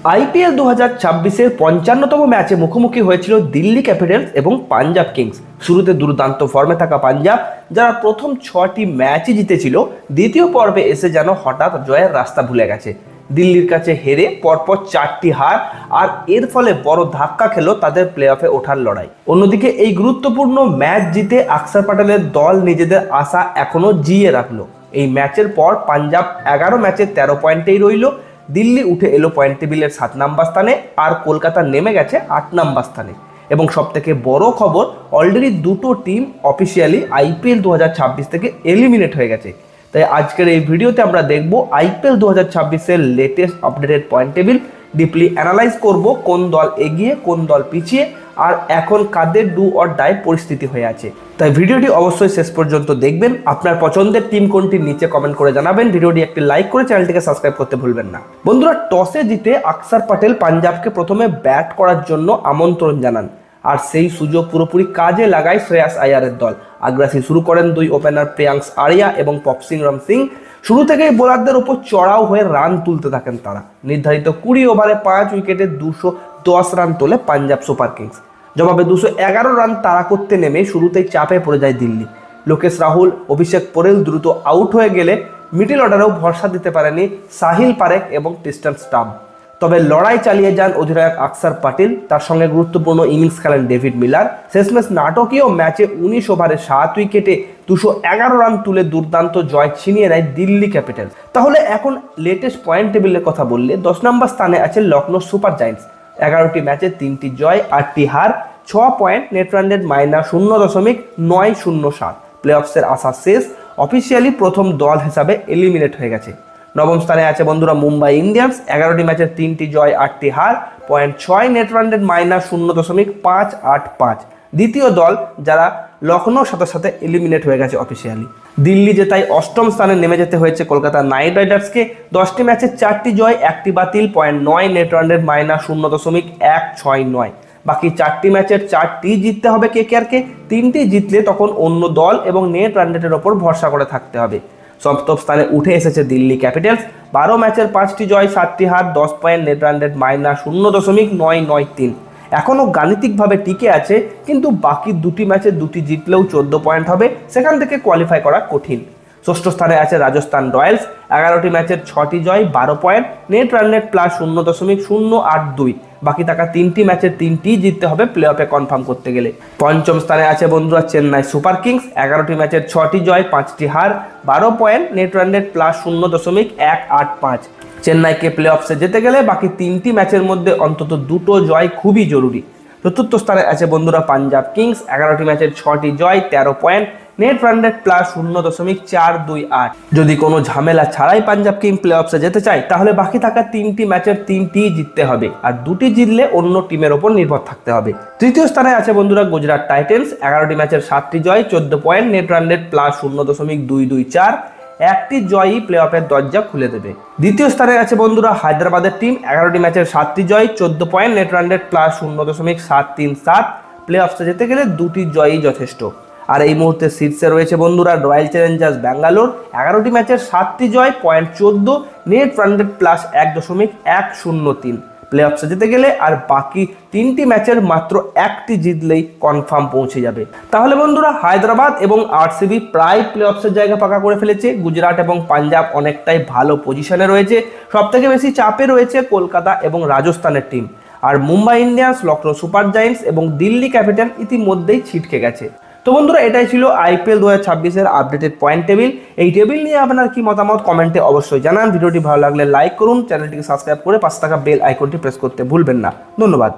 IPL 2026-এর 55তম ম্যাচে মুখোমুখি হয়েছিল দিল্লি ক্যাপিটালস এবং পাঞ্জাব কিংস। শুরুতে দুর্দান্ত ফর্মে থাকা পাঞ্জাব, যারা প্রথম 6টি ম্যাচই জিতেছিল, দ্বিতীয় পর্বে এসে যেন হঠাৎ জয়ের রাস্তা ভুলে গেছে। দিল্লির কাছে হেরে পরপর 4টি হার, আর এর ফলে বড় ধাক্কা খেলো তাদের প্লে অফে ওঠার লড়াই। অন্যদিকে এই গুরুত্বপূর্ণ ম্যাচ জিতে আকসার প্যাটেলের দল নিজেদের আশা এখনো জিয়ে রাখলো। এই ম্যাচের পর পাঞ্জাব 11 ম্যাচে 13 পয়েন্টেই রইল, দিল্লি উঠে এলো পয়েন্ট টেবিলের 7 নম্বর স্থানে, আর কলকাতা নেমে গেছে 8 নম্বর স্থানে। এবং সব থেকে বড় খবর, অলরেডি দুটো টিম অফিসিয়ালি আইপিএল 2026 থেকে এলিমিনেট হয়ে গেছে। তাই আজকের এই ভিডিওতে আমরা দেখব আইপিএল 2026-এর latest updated point table, deeply analyse করব কোন দল এগিয়ে কোন দল পিছিয়ে, আর এখন কাদের ডু অর ডাই পরিস্থিতি হয়ে আছে। তাই ভিডিওটি অবশ্যই শেষ পর্যন্ত দেখবেন। আপনার পছন্দের টিম কোনটি নিচে কমেন্ট করে জানাবেন। ভিডিওটি একটি লাইক করে চ্যানেলটিকে সাবস্ক্রাইব করতে ভুলবেন না। বন্ধুরা, টসে জিতে আকসার প্যাটেল পাঞ্জাবকে প্রথমে ব্যাট করার জন্য আমন্ত্রণ জানান, আর সেই সুযোগ পুরোপুরি কাজে লাগায় শ্রেয়াস আইয়ারের দল। আগ্রাসী শুরু করেন দুই ওপেনার প্রিয়াংশ আরিয়া এবং পপসিংরম সিং। শুরু থেকেই বোলারদের ওপর চড়াও হয়ে রান তুলতে থাকেন তারা। নির্ধারিত 20 ওভারে 5 উইকেটে 210 রান তোলে পাঞ্জাব সুপার কিংস। জবাবে 211 রান তাড়া করতে নেমে শুরুতেই চাপে পড়ে যায় দিল্লি। লোকেশ রাহুল, অভিষেক পোরেল দ্রুত আউট হয়ে গেলে মিডল অর্ডারেও ভরসা দিতে পারেনি সাহিল পারেখ এবং টিস্টন স্টাম্প। তবে লড়াই চালিয়ে যান অধিনায়ক আকসার প্যাটেল, তার সঙ্গে গুরুত্বপূর্ণ ইনিংস খেলেন ডেভিড মিলার। শেষমেশ নাটকীয় ম্যাচে 19 ওভারে 7 উইকেটে 211 রান তুলে দুর্দান্ত জয় ছিনিয়ে নেয় দিল্লি ক্যাপিটালস। তাহলে এখন লেটেস্ট পয়েন্ট টেবিলের কথা বললে 10 নম্বর স্থানে আছে লখনৌ সুপার জায়ান্টস। 11টি ম্যাচে 3টি জয়, 8টি হার, 6 পয়েন্ট, নেট রান রেট -0.907। প্লে অফসের আশা শেষ, অফিসিয়ালি প্রথম দল হিসাবে এলিমিনেট হয়ে গেছে। নবম স্থানে আছে বন্ধুরা মুম্বাই ইন্ডিয়ান্স। 11টি ম্যাচে 3টি জয়, 8টি হার, 0.6, নেট রান রেট -0.585। দ্বিতীয় দল যারা লখনৌর সাথে সাথে এলিমিনেট হয়ে গেছে অফিসিয়ালি। দিল্লি জেতায় 8ম স্থানে নেমে যেতে হয়েছে কলকাতা নাইট রাইডার্সকে। 10টি ম্যাচে 4টি জয়, 1টি বাতিল, 0.9, নেট রান রেট -0.169। বাকি 4টি ম্যাচের 4টি জিততে হবে কেকেআরকে। 3টি জিতলে তখন অন্য দল এবং নেট রান রেটের ওপর ভরসা করে থাকতে হবে। সপ্তম স্থানে উঠে এসেছে দিল্লি ক্যাপিটালস। 12 ম্যাচের 5টি জয়, 7টি হার, 10 পয়েন্ট, নেট রান রেট -0.993। এখনও গাণিতিকভাবে টিকে আছে, কিন্তু বাকি 2টি ম্যাচে 2টি জিতলেও 14 পয়েন্ট হবে, সেখান থেকে কোয়ালিফাই করা কঠিন। ষষ্ঠ স্থানে আছে রাজস্থান রয়্যালস। 11টি ম্যাচের 6টি জয়, 12 পয়েন্ট, নেট রান রেট +0.082। বাকি থাকা 3টি ম্যাচের 3টি জিততে হবে প্লে অফে কনফার্ম করতে গেলে। পঞ্চম স্থানে আছে বন্ধুরা চেন্নাই সুপার কিংস। 11টি ম্যাচের 6টি জয়, 5টি হার, 12 পয়েন্ট, নেট রান রেট +0.185। চেন্নাইকে প্লে অফসে যেতে গেলে বাকি 3টি ম্যাচের মধ্যে অন্তত 2টো জয় খুবই জরুরি। চতুর্থ স্থানে আছে বন্ধুরা পাঞ্জাব কিংস। 11টি ম্যাচের 6টি জয়, 13 পয়েন্ট, নেট রান রেট +0.428। যদি কোনো ঝামেলা ছাড়াই পাঞ্জাব কিংস প্লে অফসে যেতে চায়, তাহলে বাকি থাকা 3টি ম্যাচের 3টি জিততে হবে, আর 2টি জিতলে অন্য টিমের ওপর নির্ভর থাকতে হবে। তৃতীয় স্থানে আছে বন্ধুরা গুজরাট টাইটেন্স। 11টি ম্যাচের 7টি জয়, 14 পয়েন্ট, নেট রান রেট +0.224। 1টি জয়ই প্লে অফের দরজা খুলে দেবে। দ্বিতীয় স্থানে আছে বন্ধুরা হায়দ্রাবাদের টিম। 11টি ম্যাচের 7টি জয়, 14 পয়েন্ট, নেট রান রেট +0.737। প্লে অফসে যেতে গেলে 2টি জয়ই যথেষ্ট। আর এই মুহূর্তে শীর্ষে রয়েছে বন্ধুরা রয়্যাল চ্যালেঞ্জার্স ব্যাঙ্গালোর। 11টি ম্যাচের 7টি জয়, 0.14, নেট রান রেট +1.103। প্লে অফসে যেতে গেলে আর বাকি 3টি ম্যাচের মাত্র 1টি জিতলেই কনফার্ম পৌঁছে যাবে। তাহলে বন্ধুরা হায়দ্রাবাদ এবং আরসিবি প্রায় প্লে অফসের জায়গা পাকা করে ফেলেছে। গুজরাট এবং পাঞ্জাব অনেকটাই ভালো পজিশনে রয়েছে। সবথেকে বেশি চাপে রয়েছে কলকাতা এবং রাজস্থানের টিম। আর Mumbai Indians, Lucknow super giants এবং দিল্লি ক্যাপিটাল ইতিমধ্যেই ছিটকে গেছে। তো বন্ধুরা, এটাই ছিল আইপিএল 2026-এর আপডেটেড পয়েন্ট টেবিল। এই টেবিল নিয়ে আপনার কি মতামত কমেন্টে অবশ্যই জানান। ভিডিওটি ভালো লাগলে লাইক করুন, চ্যানেলটিকে সাবস্ক্রাইব করে পাশে থাকা বেল আইকনটি প্রেস করতে ভুলবেন না। ধন্যবাদ।